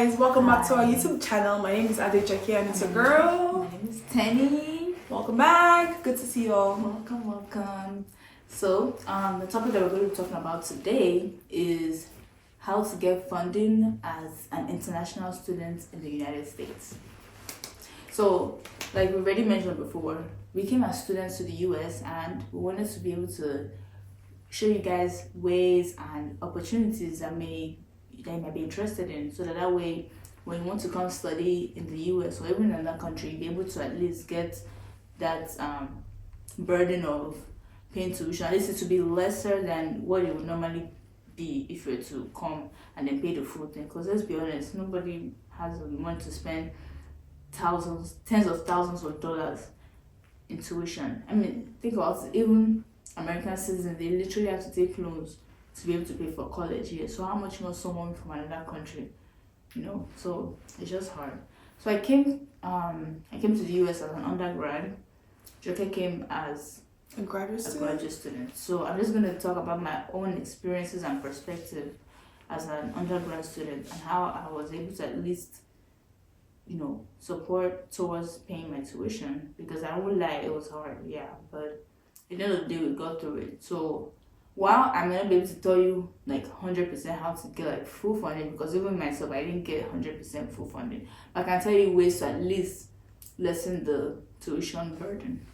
Guys, welcome back to our YouTube channel. My name is Adejoke and it's a girl. My name is Teni. Welcome back. Good to see you all. Welcome. So, the topic that we're going to be talking about today is how to get funding as an international student in the United States. So, like we already mentioned before, we came as students to the US and we wanted to be able to show you guys ways and opportunities that you might be interested in, so that way when you want to come study in the US or even in another country, be able to at least get that burden of paying tuition. At least it to be lesser than what it would normally be if you were to come and then pay the full thing. Because let's be honest, nobody has the money to spend tens of thousands of dollars in tuition. I mean, think about it, even American citizens, they literally have to take loans to be able to pay for college here. So how much more someone from another country, So it's just hard. So I came to the US as an undergrad. Joke came as a graduate student. So I'm just gonna talk about my own experiences and perspective as an undergrad student and how I was able to at least, support towards paying my tuition, because I won't lie, it was hard, yeah, but at the end of the day we got through it. So while I'm not be able to tell you like 100% how to get like full funding, because even myself I didn't get 100% full funding, but I can tell you ways to at least lessen the tuition burden.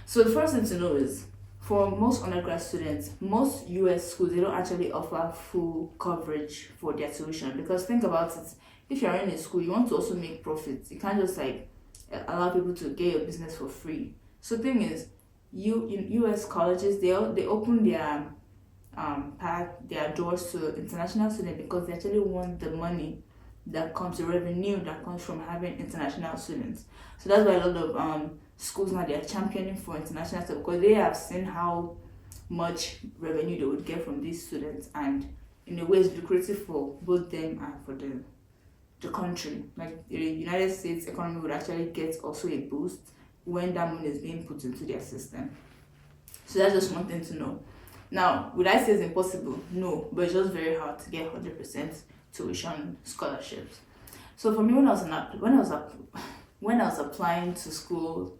So the first thing to know is, for most undergrad students, most US schools, they don't actually offer full coverage for their tuition. Because think about it, if you're in a school, you want to also make profits. You can't just like allow people to get your business for free. So the thing is, US colleges, they open their their doors to international students because they actually want the money that comes, the revenue that comes from having international students. So that's why a lot of schools now, they are championing for international students, because they have seen how much revenue they would get from these students, and in a way it's lucrative for both them and for the country. Like the United States economy would actually get also a boost when that money is being put into their system. So that's just one thing to know. Now, would I say it's impossible? No, but it's just very hard to get 100% tuition scholarships. So for me, when I was applying to school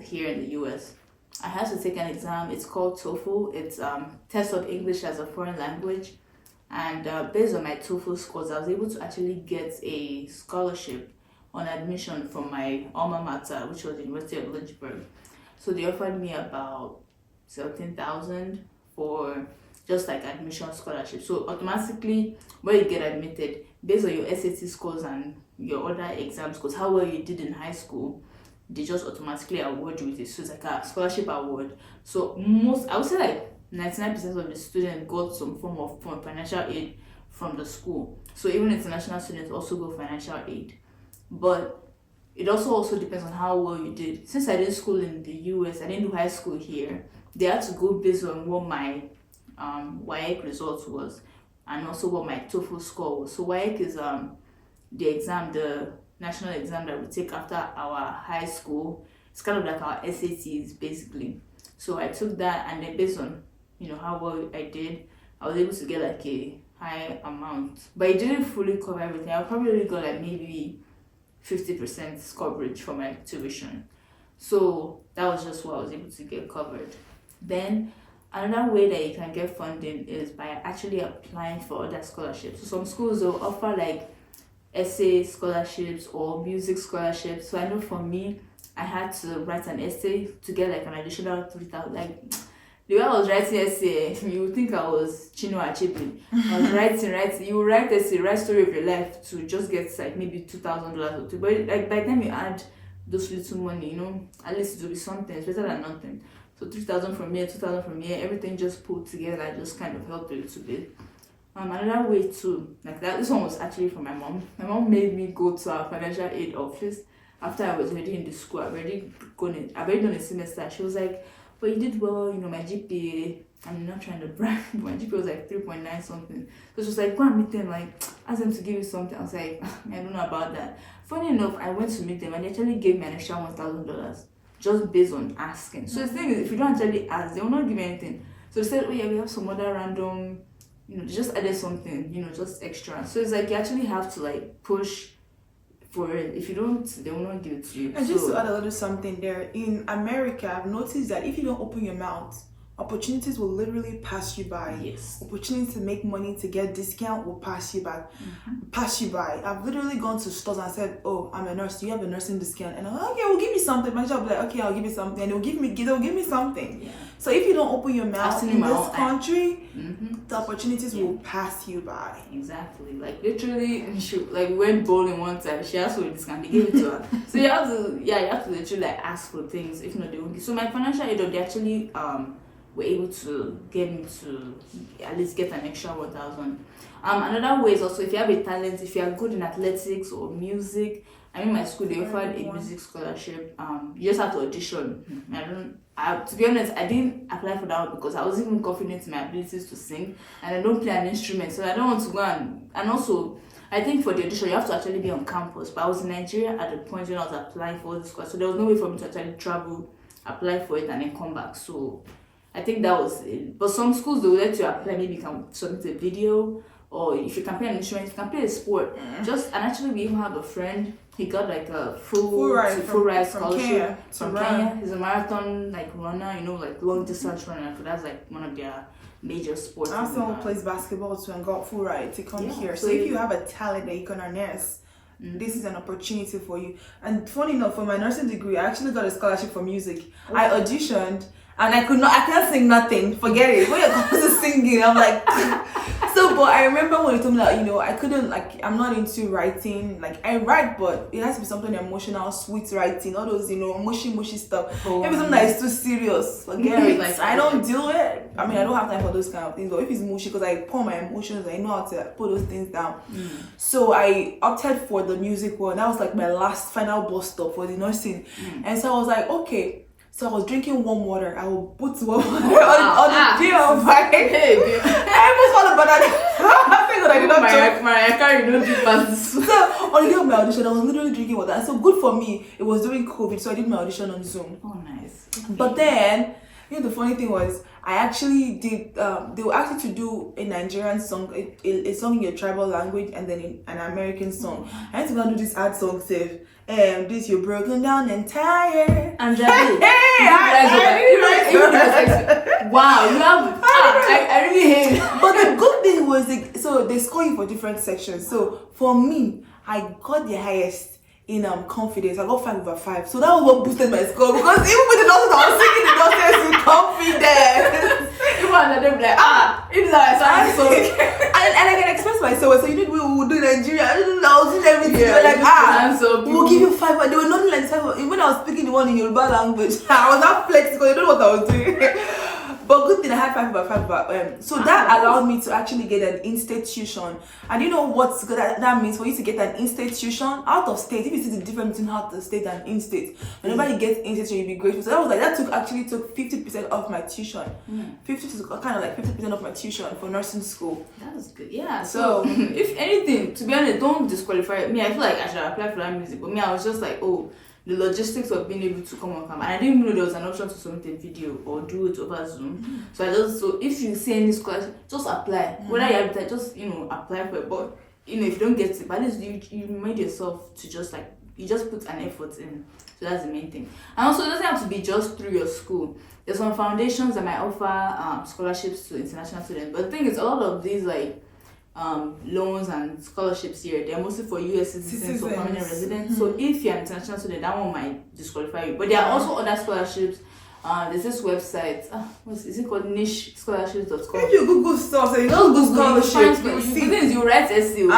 here in the US, I had to take an exam. It's called TOEFL. It's test of English as a foreign language, and based on my TOEFL scores, I was able to actually get a scholarship on admission from my alma mater, which was the University of Lynchburg. So they offered me about 17,000 for just like admission scholarship. So automatically, when you get admitted, based on your SAT scores and your other exam scores, how well you did in high school, they just automatically award you with it. So it's like a scholarship award. So I would say like 99% of the students got some form of financial aid from the school. So even international students also got financial aid. But it also depends on how well you did. Since I did school in the US, I didn't do high school here, they had to go based on what my WAEC results was, and also what my TOEFL score was. So WAEC is the national exam that we take after our high school. It's kind of like our SATs basically. So I took that, and then based on how well I did, I was able to get like a high amount. But it didn't fully cover everything. I probably got like maybe 50% coverage for my tuition. So that was just what I was able to get covered. Then another way that you can get funding is by actually applying for other scholarships. So some schools will offer like essay scholarships or music scholarships. So I know for me, I had to write an essay to get like an additional 3,000. Like the way I was writing essay, you would think I was Chinua Achebe. I was writing. You write essay, write story of your life to just get like maybe $2,000 or two. But like by the time you add those little money, at least it will be something. It's better than nothing. So 3,000 from here, 2,000 from here, everything just put together, just kind of helped a little bit. Another way too, like that, this one was actually from my mom. My mom made me go to our financial aid office after I was already in the school. I've already done a semester. She was like, "But you did well, my GPA." I'm not trying to brag, but my GPA was like 3.9 something. So she was like, "Go and meet them, like ask them to give you something." I was like, "I don't know about that." Funny enough, I went to meet them and they actually gave me an extra $1,000 just based on asking. So the thing is, if you don't actually ask, they will not give you anything. So they said, "Oh yeah, we have some other random they just added something, just extra. So it's like you actually have to like push for it. If you don't, they will not give it to you. And just to add a little something there, in America, I've noticed that if you don't open your mouth, opportunities will literally pass you by. Yes. Opportunity to make money, to get discount will pass you by. Pass you by. I've literally gone to stores and said, "Oh, I'm a nurse. Do you have a nursing discount?" And I'm like, "Okay, we'll give you something." My job will be like, "Okay, I'll give you something," and they'll give me something. Yeah. So if you don't open your mouth in this country, the opportunities will pass you by. Exactly. Like literally, we went bowling one time. She asked for a discount. They gave it to her. So you have to literally like ask for things. If not, they won't give. So my financial aid, they actually were able to get me to at least get an extra 1,000. Another way is also if you have a talent, if you are good in athletics or music. I mean, my school they offered a music scholarship. You just have to audition. To be honest, I didn't apply for that one because I wasn't even confident in my abilities to sing, and I don't play an instrument, so I don't want to go and also. I think for the audition, you have to actually be on campus. But I was in Nigeria at the point when I was applying for this course, so there was no way for me to actually travel, apply for it, and then come back. So I think that was it. But some schools, they will let you apply, maybe you can submit a video, or if you can play an instrument, you can play a sport. And actually, we even have a friend, he got like a full ride scholarship from Kenya. He's a marathon runner, like long distance runner. So that's like one of their major sports. I also plays basketball too and got full ride to come here. So if you have a talent that you can harness, this is an opportunity for you. And funny enough, for my nursing degree, I actually got a scholarship for music. Okay. I auditioned and I can't sing nothing. Forget it. When it comes to singing, I'm like, but I remember when you told me that, I couldn't, I'm not into writing. I write, but it has to be something emotional, sweet writing, all those, mushy stuff. If it's something that is too serious, forget it. I don't do it. I mean, I don't have time for those kind of things. But if it's mushy, because I pour my emotions, I know how to put those things down. So I opted for the music one. That was my last final bus stop for the nursing. And so I was like, okay. So I was drinking warm water. I will put warm water on the gym. I almost want a banana. I think I did not joke. Mariah Carey, don't do past. So on the day of my audition, I was literally drinking water. And so good for me. It was during COVID, so I did my audition on Zoom. Oh, nice. Okay. But then, the funny thing was, I actually did. They were asked you to do a Nigerian song, a song in your tribal language, and then an American song. I had to go and do this ad song safe. This you're broken down and tired. And wow, you have. I really hate it. But the good thing was, so they score you for different sections. So for me, I got the highest in confidence. I got 5/5. So that was what boosted my score, because even with the nonsense I was singing the nonsense with confidence. Even and they'll be like, it's like so. And I can express myself. So we will do Nigeria. I was doing everything. They were like, we'll give you 5. But they were not like 5. When I was speaking the one in Yoruba language, I was not flexible because they don't know what I was doing. But good thing I had 5/5. So that allowed me to actually get an institution. And you know what that means for you to get an institution out of state? If you see the difference between out of state and in-state, whenever you get institution, you'll be grateful. So that was that took 50% off my tuition. 50% off my tuition for nursing school. That was good. Yeah. So if anything, to be honest, don't disqualify me. I feel like I should apply for that music, but me, I was just like, the logistics of being able to come on camera, and I didn't know there was an option to submit a video or do it over Zoom. So if you see any scholarship, just apply. Whether you have just apply for it, but if you don't get it, but at least you made yourself to just you just put an effort in. So that's the main thing. And also, it doesn't have to be just through your school. There's some foundations that might offer scholarships to international students, but the thing is, a lot of these loans and scholarships here, they're mostly for US citizens or permanent residents. So if you're an international student, that one might disqualify you. But there are also other scholarships. There's this website, is it called nichescholarships.com? If you Google stuff, so you don't Google scholarships. The thing is, you write essay. You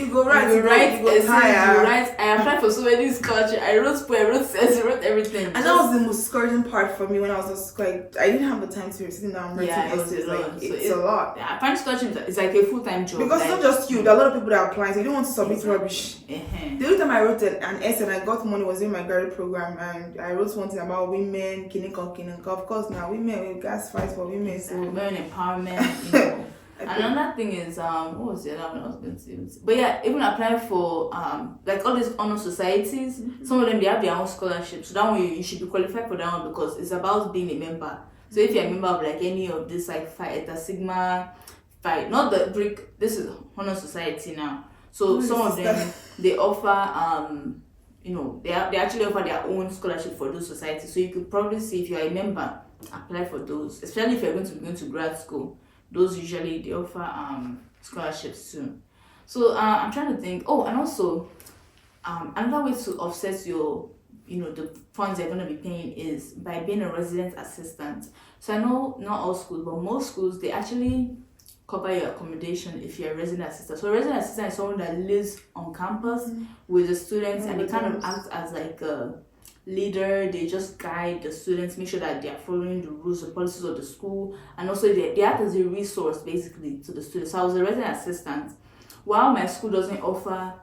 go write essay. I applied for so many scholarships. I wrote essay, wrote everything. And that was the most discouraging part for me when I was just I didn't have the time to sit down writing essays. It's a lot. Yeah, applying scholarships is like a full-time job. Because it's not just you, there are a lot of people that are applying, so you don't want to submit rubbish. The only time I wrote an essay and I got money was in my graduate program, and I wrote one thing about women, of course, now women, we guys fight for women, so women empowerment. Another thing is what was the other one I was going to say? But yeah, even applying for all these honor societies, some of them they have their own scholarships. So that one you should be qualified for that one, because it's about being a member. So if you're a member of any of this Phi Eta Sigma, fight. Not the brick. This is Honor Society now. So What some is of them they offer they actually offer their own scholarship for those societies. So you could probably see if you're a member, apply for those. Especially if you're going to be going to grad school, those usually they offer scholarships too. So I'm trying to think. Oh, and also another way to offset your the funds you're going to be paying is by being a resident assistant. So I know not all schools, but most schools they actually cover your accommodation if you're a resident assistant. So a resident assistant is someone that lives on campus with the students, and they kind of act as like a leader. They just guide the students, make sure that they are following the rules, the policies of the school, and also they act as a resource basically to the students. So I was a resident assistant. While my school doesn't offer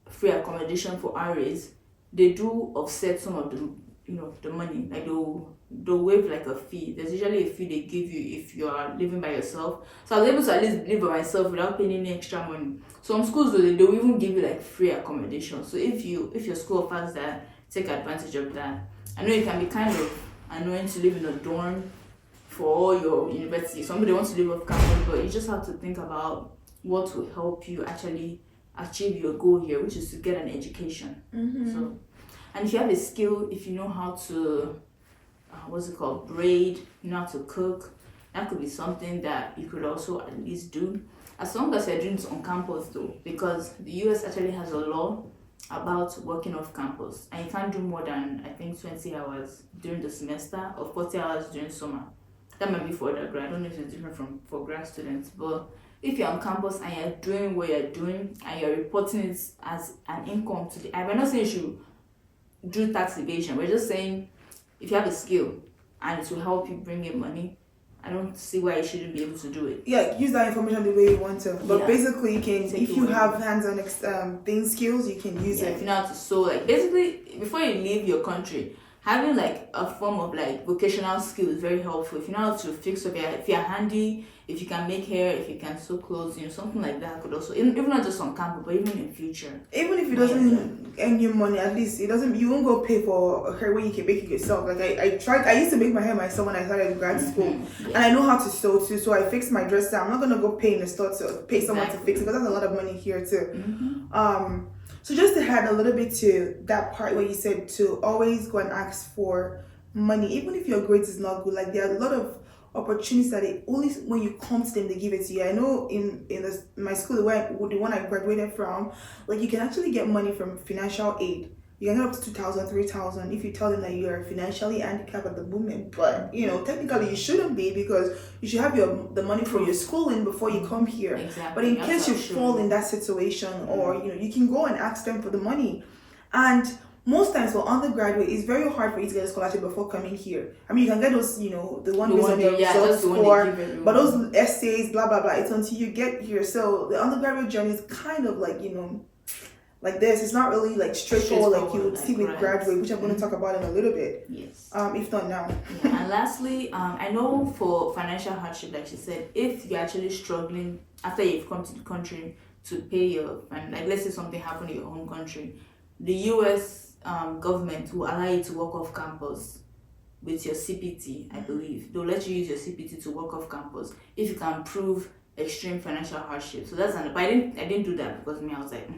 free accommodation for RAs, they do offset some of the money. Like they'll waive like a fee. There's usually a fee they give you if you are living by yourself. So I was able to at least live by myself without paying any extra money. Some schools they'll even give you like free accommodation. So if your school offers that, take advantage of that. I know it can be kind of annoying to live in a dorm for all your university. Somebody wants to live off campus, but you just have to think about what will help you actually achieve your goal here, which is to get an education. So, and if you have a skill, if you know how to braid, you know how to cook, that could be something that you could also at least do, as long as you're doing it on campus though, because the US actually has a law about working off campus, and you can't do more than I think 20 hours during the semester or 40 hours during summer. That might be for undergrad. I don't know if it's different for grad students, but if you're on campus and you're doing what you're doing and you're reporting it as an income to the, we're not saying you should do tax evasion. We're just saying if you have a skill and it will help you bring in money, I don't see why you shouldn't be able to do it. Yeah, use that information the way you want to. But basically, you can, if you have hands-on thing skills, you can use it. If you know how to sew, like basically, before you leave your country, having like a form of like vocational skill is very helpful. If you know how to fix up, if you're handy, if you can make hair, if you can sew clothes, something like that could also, even not just on campus, but even in future. Even if it doesn't earn you money, at least you won't go pay for a hair when you can make it yourself. Like I used to make my hair myself when I started grad school, and I know how to sew too, so I fixed my dress. I'm not gonna go pay in the store to pay someone to fix it, because that's a lot of money here too. So just to add a little bit to that part where you said to always go and ask for money, even if your grades is not good. Like there are a lot of opportunities that they only when you come to them they give it to you. I know in my school, the one I graduated from, like you can actually get money from financial aid. You can get up to 2,000, 3,000 if you tell them that you are financially handicapped at the moment. But technically you shouldn't be, because you should have the money for your schooling before you come here. Exactly. But in case you fall in that situation, or you can go and ask them for the money. And most times for undergraduate, it's very hard for you to get a scholarship before coming here. I mean, you can get those, the one based on your results score, but those essays, blah, blah, blah, it's until you get here. So the undergraduate journey is kind of like, like this. It's not really like straightforward like you would see with graduate, which I'm going to talk about in a little bit. Yes. If not now. Yeah. And lastly, I know for financial hardship, like she said, if you're actually struggling after you've come to the country to pay like let's say something happened in your home country, the US government will allow you to work off campus with your CPT, I believe. They'll let you use your CPT to work off campus if you can prove extreme financial hardship. So that's but I didn't do that because I was like,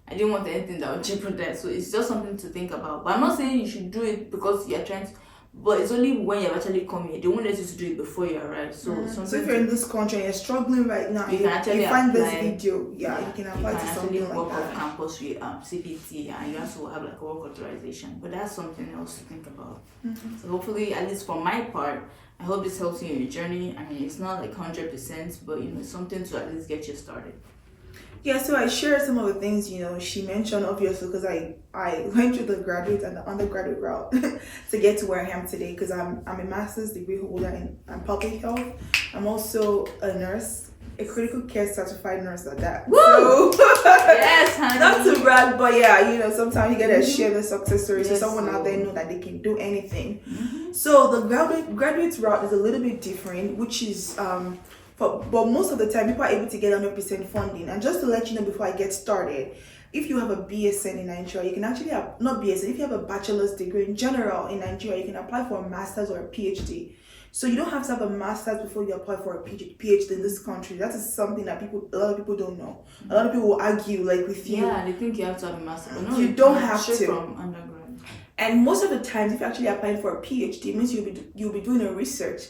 I didn't want anything that would jeopardize. So it's just something to think about. But I'm not saying you should do it because you're trying to, but it's only when you've actually come here. They won't let you to do it before you arrive. So if you're in this country and you're struggling right now, you can actually find this video. You can apply to something like work that. off campus with CPT, and you also have like a work authorization. But that's something else to think about. So hopefully, at least for my part, I hope this helps you in your journey. I mean, it's not like 100%, but it's something to at least get you started. Yeah, so I shared some of the things, she mentioned, obviously, because I went through the graduate and the undergraduate route to get to where I am today, because I'm a master's degree holder in public health. I'm also a nurse, a critical care certified nurse at that. Woo! So, yes, honey. Not to brag, but yeah, sometimes you get to share the success story so someone out there know that they can do anything. So the graduate route is a little bit different, which is but most of the time, people are able to get 100% funding. And just to let you know before I get started, if you have a BSN in Nigeria, you can actually not BSN, if you have a bachelor's degree in general in Nigeria, you can apply for a master's or a PhD. So you don't have to have a master's before you apply for a PhD in this country. That is something that a lot of people don't know. A lot of people will argue like with you. Yeah, they think you have to have a master's, but no, you don't have straight to. From undergrad. And most of the times, if you're actually applying for a PhD, it means you'll be doing a research.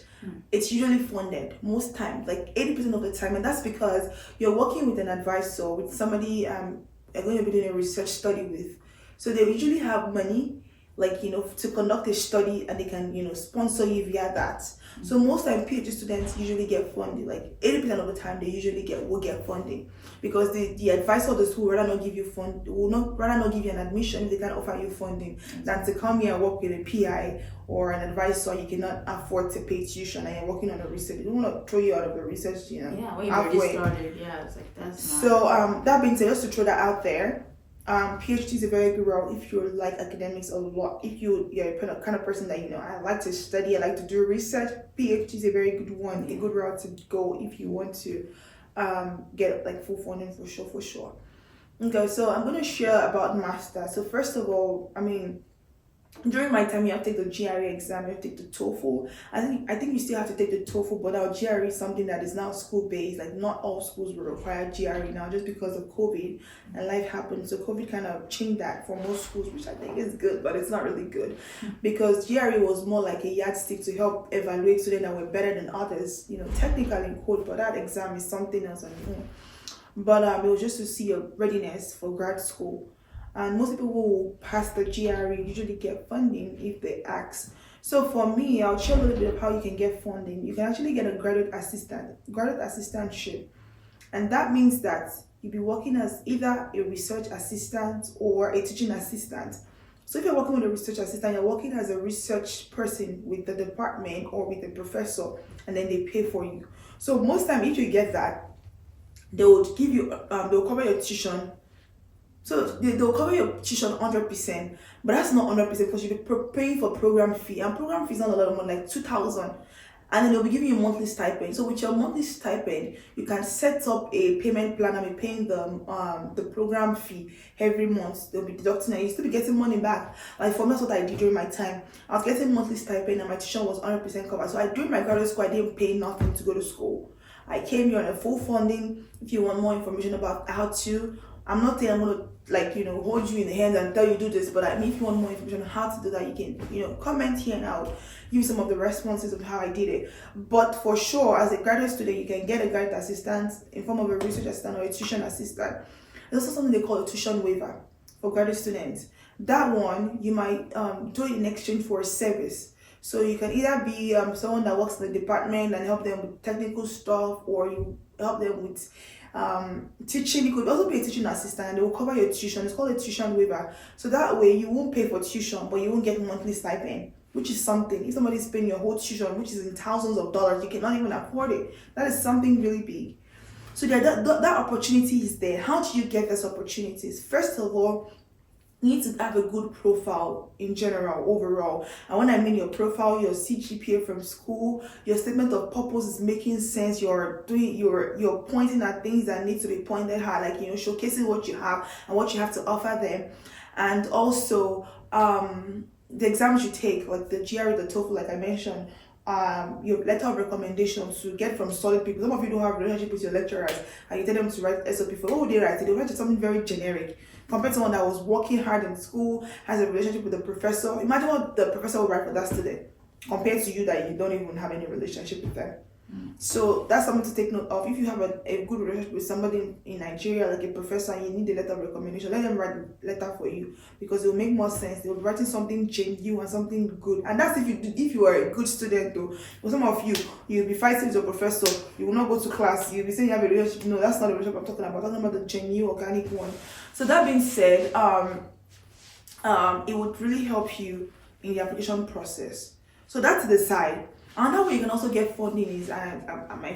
It's usually funded most times, like 80% of the time, and that's because you're working with an advisor, with somebody you're going to be doing a research study with. So they usually have money, like to conduct a study, and they can sponsor you via that. So most time PhD students usually get funding, like 80% of the time they usually will get funding, because the advisor of the school rather not give you rather not give you an admission if they can offer you funding than to come here and work with a PI or an advisor you cannot afford to pay tuition and you're working on a research. They don't want to throw you out of the research, Yeah, when you already started, yeah, it's like that's not. So that being said, just to throw that out there, PhD is a very good route if you like academics a lot. If you're a kind of person that I like to study, I like to do research, PhD is a very good one, a good route to go if you want to get like full funding for sure. Okay, so I'm going to share about master. So first of all, during my time, you have to take the GRE exam, you have to take the TOEFL. I think you still have to take the TOEFL, but now GRE is something that is now school based. Like not all schools will require GRE now, just because of COVID and life happened. So COVID kind of changed that for most schools, which I think is good, but it's not really good, because GRE was more like a yardstick to help evaluate students that were better than others. Technically in quote, but that exam is something else on its own. But it was just to see your readiness for grad school. And most people who pass the GRE usually get funding if they ask. So for me, I'll share a little bit of how you can get funding. You can actually get a graduate assistantship. And that means that you'll be working as either a research assistant or a teaching assistant. So if you're working with a research assistant, you're working as a research person with the department or with the professor, and then they pay for you. So most time, if you get that, they would give you, they'll cover your tuition. So they'll cover your tuition 100%, but that's not 100% because you'll be paying for program fee, and program fee is not a lot of money, like 2,000, and then they'll be giving you a monthly stipend. So with your monthly stipend, you can set up a payment plan and be paying the program fee every month. They'll be deducting it. You still be getting money back. Like for me, that's what I did during my time. I was getting monthly stipend and my tuition was 100% covered. So during my graduate school, I didn't pay nothing to go to school. I came here on a full funding. If you want more information about how to, I'm not saying I'm going to hold you in the hand and tell you do this, but if you want more information on how to do that, you can comment here and I'll give you some of the responses of how I did it. But for sure, as a graduate student, you can get a graduate assistant in form of a research assistant or a tuition assistant. There's also something they call a tuition waiver for graduate students. That one you might do it in exchange for a service. So you can either be someone that works in the department and help them with technical stuff, or you help them with teaching. You could also be a teaching assistant and they will cover your tuition. It's called a tuition waiver. So that way you won't pay for tuition, but you won't get monthly stipend, which is something. If somebody's paying your whole tuition, which is in thousands of dollars, you cannot even afford it. That is something really big. So that opportunity is there. How do you get those opportunities? First of all, you need to have a good profile in general, overall. And when I mean your profile, your CGPA from school, your statement of purpose is making sense. You're pointing at things that need to be pointed at, like showcasing what you have and what you have to offer them. And also the exams you take, like the GRE, the TOEFL, like I mentioned, your letter of recommendation to get from solid people. Some of you don't have a relationship with your lecturers and you tell them to write SOP for, what would they write? They write something very generic compared to someone that was working hard in school, has a relationship with the professor. Imagine what the professor will write for that student compared to you that you don't even have any relationship with them. So that's something to take note of. If you have a good relationship with somebody in Nigeria, like a professor, and you need a letter of recommendation, let them write a letter for you, because it will make more sense. They'll be writing something genuine and something good. And that's if you are a good student though. For some of you, you'll be fighting with your professor, you will not go to class, you'll be saying you have a relationship. No, that's not the relationship I'm talking about. I'm talking about the genuine, organic one. So that being said, it would really help you in the application process. So that's the side. Another way you can also get funding is, a lot of my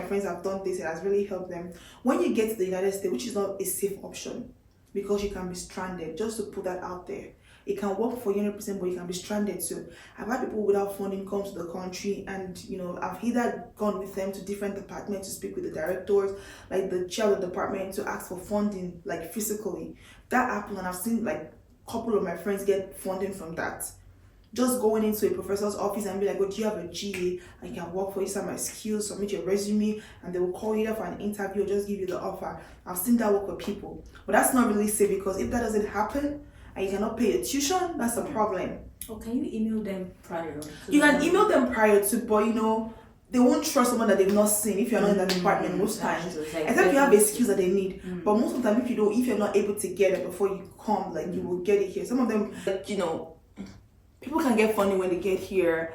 friends have done this, it has really helped them. When you get to the United States, which is not a safe option, because you can be stranded, just to put that out there. It can work for you 100%, but you can be stranded too. I've had people without funding come to the country, and I've either gone with them to different departments to speak with the directors, like the chair of the department, to ask for funding, like physically. That happened, and I've seen like a couple of my friends get funding from that. just going into a professor's office and be like, oh, do you have a GA? I can work for you, some of my skills, submit your resume, and they will call you for an interview or just give you the offer. I've seen that work with people. But that's not really safe, because if that doesn't happen and you cannot pay a tuition, that's a problem. Or can you email them prior? You can email them prior to, but they won't trust someone that they've not seen if you're not in that department most times. Except you have a skills that they need. But most of the time, if you're not able to get it before you come, like you will get it here. Some of them, people can get funny when they get here.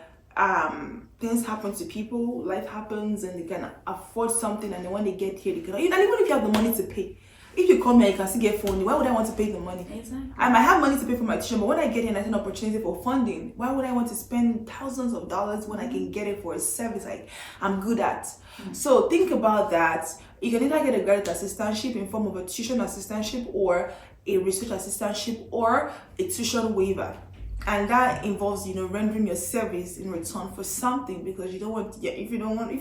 Things happen to people, life happens, and they can afford something, and then when they get here, they cannot. And even if you have the money to pay, if you come here, you can still get funding. Why would I want to pay the money? Exactly. I might have money to pay for my tuition, but when I get here and I see an opportunity for funding, why would I want to spend thousands of dollars when I can get it for a service like I'm good at? So think about that. You can either get a graduate assistantship in form of a tuition assistantship, or a research assistantship, or a tuition waiver. And that involves, rendering your service in return for something, because if you're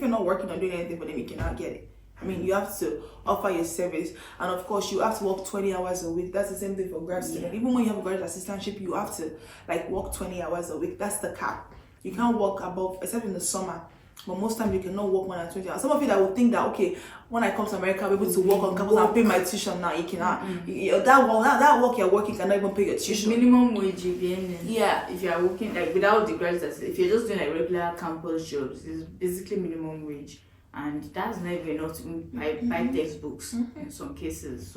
not working or doing anything for them, you cannot get it. I mean, you have to offer your service, and of course, you have to work 20 hours a week. That's the same thing for grad student. Even when you have a graduate assistantship, you have to work 20 hours a week. That's the cap. You can't work above, except in the summer. But most times you cannot work more than 20 hours. Some of you that will think that, okay, when I come to America, I'll be able to work on campus and pay my tuition now. You cannot. That work you're working cannot even pay your tuition. Minimum wage, if you are working without the graduate, if you're just doing regular campus jobs, it's basically minimum wage. And that's not even enough to buy textbooks in some cases.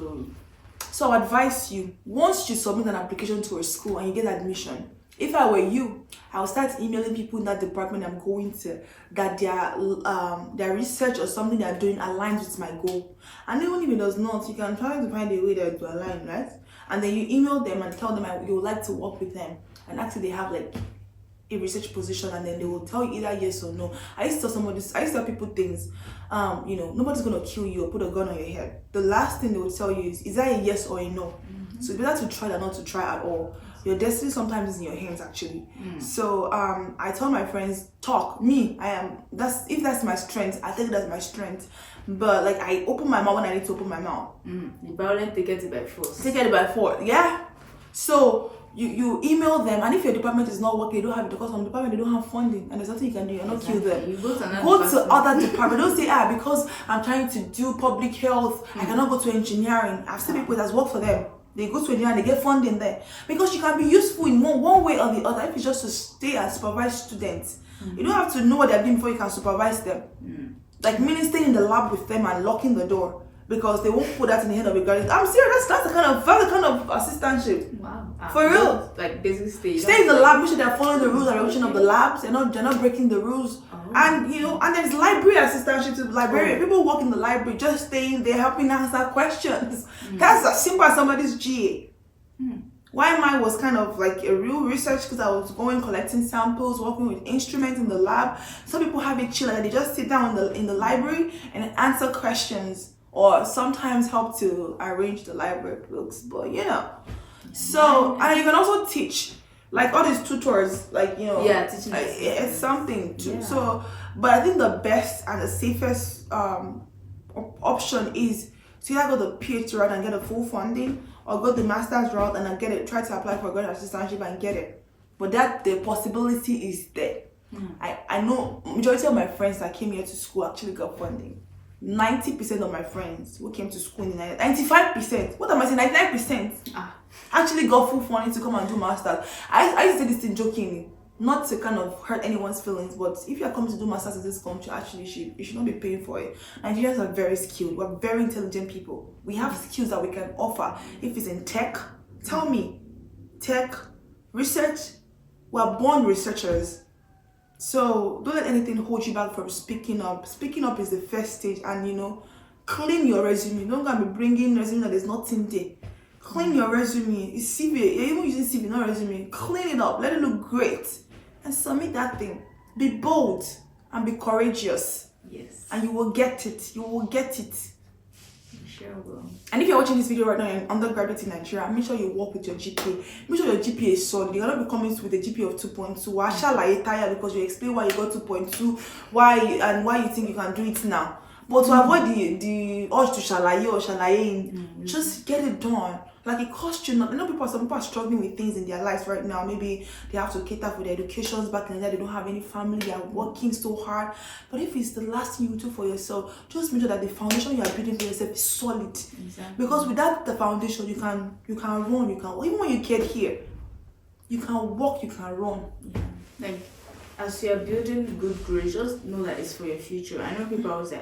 So I advise you, once you submit an application to a school and you get admission, if I were you, I'll start emailing people in that department I'm going to, that their research or something they're doing aligns with my goal. And even if it does not, you can try to find a way that to align, right? And then you email them and tell them you would like to work with them. And actually they have a research position, and then they will tell you either yes or no. I used to tell people things, nobody's gonna kill you or put a gun on your head. The last thing they will tell you is that a yes or a no? So it's better to try than not to try at all. Your destiny sometimes is in your hands, actually. So I tell my friends, talk. If that's my strength, I think that's my strength. But I open my mouth when I need to open my mouth. The violent take it by force. Take it by force, yeah. So you email them, and if your department is not working, you don't have it, because some department they don't have funding, and there's nothing you can do. You're not kill them. You go to other department. Don't say because I'm trying to do public health, I cannot go to engineering. I've seen people that's work for them. They go to engineering, they get funding there, because you can be useful in one way or the other. If it's just to stay and supervise students, you don't have to know what they're doing before you can supervise them. Meaning staying in the lab with them and locking the door, because they won't put that in the head of a graduate. I'm serious. That's the kind of assistantship. Wow. For real. Basic stage. Stay in the lab, make sure they're following the rules and regulation of the labs. They're not breaking the rules. And and there's library assistantship. Librarian people work in the library, just staying there helping answer questions. That's as simple as somebody's GA. Why mine was kind of a real research, because I was going collecting samples, working with instruments in the lab. Some people have it chill, they just sit down in the library and answer questions, or sometimes help to arrange the library books. But so, and you can also teach, all these tutors, teaching it's something too. So, but I think the best and the safest option is to either go the PhD route and get a full funding, or go the master's route and try to apply for a graduate assistantship and get it. But the possibility is there. I know majority of my friends that came here to school actually got funding. 90% of my friends who came to school in the 95%, what am I saying, 99% actually got full funding to come and do masters. I used to say this thing jokingly, not to kind of hurt anyone's feelings, but if you are coming to do masters in this country, actually you should not be paying for it. Nigerians are very skilled. We're very intelligent people. We have skills that we can offer. If it's in tech, tell me, tech, research, we're born researchers. So don't let anything hold you back from speaking up. Speaking up is the first stage, and clean your resume. Don't go and be bringing resume that there's nothing there. Clean your resume. It's CV. You're even using CV, not resume. Clean it up. Let it look great. And submit that thing. Be bold and be courageous. Yes. And you will get it. You will get it. Sure will. And if you're watching this video right now in undergraduate in Nigeria, make sure you work with your GPA. Make sure your GPA is solid. You're not be coming with a GPA of 2.2. Why shall I tire because you explain why you got 2.2, why you think you can do it now. But to avoid the urge to shalaye or shalaye, just get it done. Like, it costs you nothing. I know some people are struggling with things in their lives right now. Maybe they have to cater for their educations back in the day. They don't have any family. They are working so hard. But if it's the last thing you do for yourself, just make sure that the foundation you are building for yourself is solid. Exactly. Because without the foundation, you can run. Even when you get here, you can walk. You can run. Yeah. Like, as you are building good grades, just know that it's for your future. I know people always say,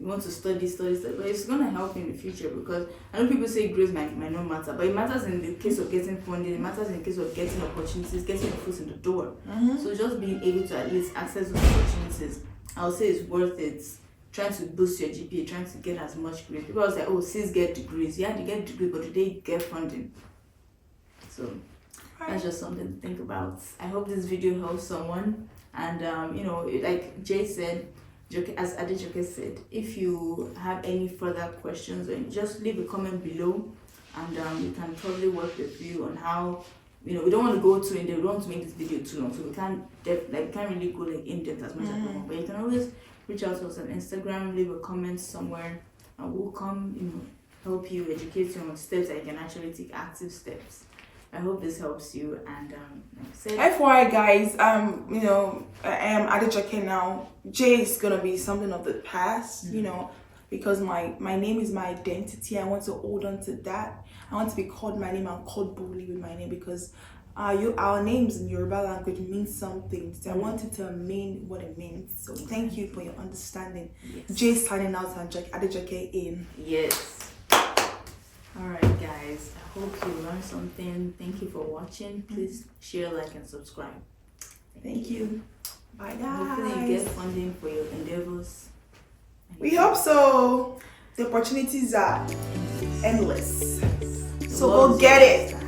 you want to study, but it's gonna help in the future, because I know people say grades might not matter, but it matters in the case of getting funding, it matters in the case of getting opportunities, getting your foot in the door. So just being able to at least access those opportunities, I would say it's worth it. Trying to boost your GPA, trying to get as much grades. People always say, oh, sis get degrees. Yeah, they get degrees, but do they get funding? So that's just something to think about. I hope this video helps someone. And like Jay said, as Adejoke said, if you have any further questions, just leave a comment below, and we can probably work with you on how, we don't want to go too in depth. We don't want to make this video too long, so we can't really go in depth as much as we want. But you can always reach out to us on Instagram, leave a comment somewhere, and we'll come, help you, educate you on steps that you can actually take, active steps. I hope this helps you. And like I said, FYI guys, I am Adejoke now. J is gonna be something of the past, because my name is my identity. I want to hold on to that. I want to be called my name and called boldly with my name, because our names in Yoruba language mean something. So I want it to mean what it means. So thank you for your understanding. Yes. J signing out and Adejoke in. Yes. Alright guys, I hope you learned something. Thank you for watching. Please share, like, and subscribe. Thank you. Bye guys. Hopefully you get funding for your endeavors. We hope so. The opportunities are endless. So go get it.